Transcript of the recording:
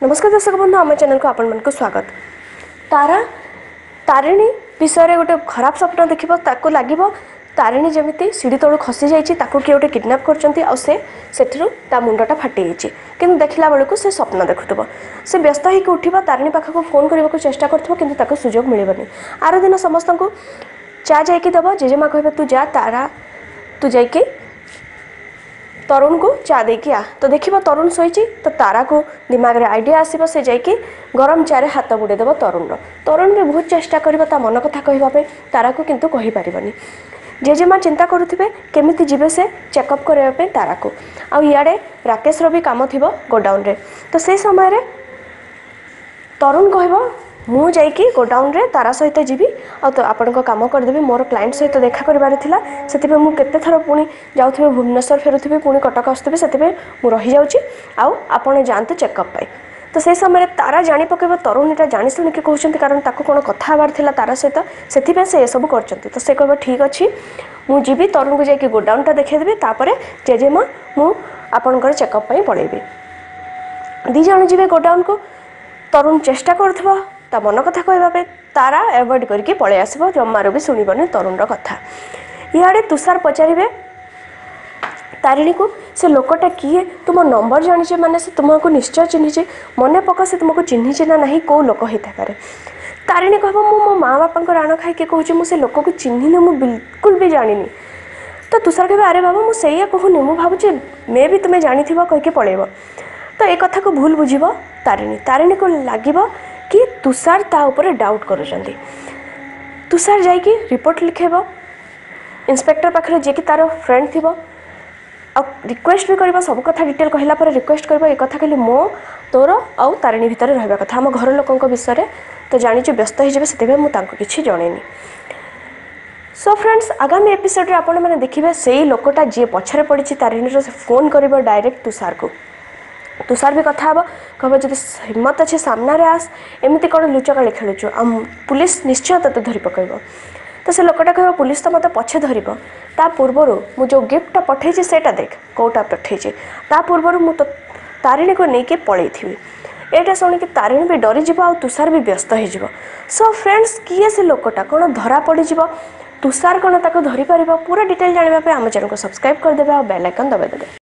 नमस्कार दर्शक बंधु आम चैनल को आपण मानक स्वागत। तारा तारिणी विषय गोटे खराब स्वप्न देख लगे तारिणी जमी सीढ़ी तलू खसी जाइए किए गोटे किडनैप कर मुंडटा फाटी जाइए कि देखला बेलू से स्वप्न देखुव से व्यस्त होकर उठा तारिणी पाखक फोन करने को चेष्टा कर सुजोग मिलनी। आर दिन समस्त को चा जाकि दब जेजेमा कह तू जा तारा तू जाकि तरुण को चा देकी आ तो देखिए तरुण शोची तो तारा को दिमाग रे आइडिया आसो से जाकि गरम चारे हाथ बुड़ेदेव तरुण भी बहुत चेष्टा कर मन कथा कहवाई तारा को किंतु कहि पारिबनी। जेजेमा चिंता करुथिबे केमिति जीवे से चेकअप करने तारा को आड़े राकेश भी काम थी गोडाउन रे तो से समय रे तरुण कहब मु जाइकी गोडाउन रे तारा सहित जीवी आ तो आपण काम करदेवी मोर क्लाइंट सहित देखा करार से मुझे थर पुणी जाऊे भुवनेश्वर फेरुथी पुणी कटक आसुबी से मुझे रही जाऊँगी आपण जातु चेकअप पाई तो से समय तारा जानी पकेब तरुण यहाँ जानी शुणिक कहते कारण ताको कौन कथा हबार थिला तारा सहित से सब कर तो से कह ठीक अच्छे मुझे तरुण को जाकि गोडाउनटा देखदेवी तापर जेजेमा मुझे चेकअप पड़ेबी दीज जी गोडाउन को तरुण चेष्टा करुवा ता मन कथा कहवाई तारा एवॉइड करके पलि आस जमार भी शुणबनी तरुण कथा। इे तुषार पचारे तारिणी को से लोकटा किए तुम नंबर जानी माने से तुमको निश्चय चिन्हिचे मन पका से तुमको चिन्हिचे ना नहीं कौ लोक होता पारे। तारिणी कह मो माँ बापा राण खाई कहूँ मुझे लोक को चिन्हिनी मुझे बिल्कुल भी जानी तो तुषार कह अरे बाबा मुझे कहूनी मुझे भावुँ मे भी तुम्हें जानी कहीकि पलैब तो ये कथा को भूल बुझ तारिणी को लगे कि तुषार ता ऊपर डाउट कर तुषार जाकि रिपोर्ट लिखेब इंस्पेक्टर पाखे जी कि तार फ्रेंड थी रिक्वेस्ट भी कर सब कथा डिटेल कहला पर रिक्वेस्ट कर एक कथा कहली मो तोर आउ तारिणी भितर रहा कथा आम घर लोकों विषय तो जानी व्यस्त हो मुझे किसी जनईनी। सो फ्रेंड्स आगामी एपिसोड रे आपण मैंने देखिए से ही लोकटा जी पछरे पड़ी तारिणी से फोन कर डायरेक्ट तुषार को तुषार भी कथा हे कह जब हिम्मत अच्छे सामने आस एमती कौन लुचकाड़ी खेलुचु पुलिस निश्चय ते धरी पकड़ तो से लोकटा कह पुलिस तो मत पछे धर ता पूर्वर मु जो गिफ्टा पठे सेटा देख कौटा पठे ता पूर्वर मु तो तारिणी को लेकिन पलि थी एटा शुणिक तारिणी भी डरीज आ तुषार भी व्यस्त हो। सो फ्रेंड्स किए से लोकटा कौन धरा पड़ तुषार कौन ताको धरी पार पूरा डिटेल जानापी आम चैनल को सब्सक्राइब करदे और बेल आइकन दबाई देवे।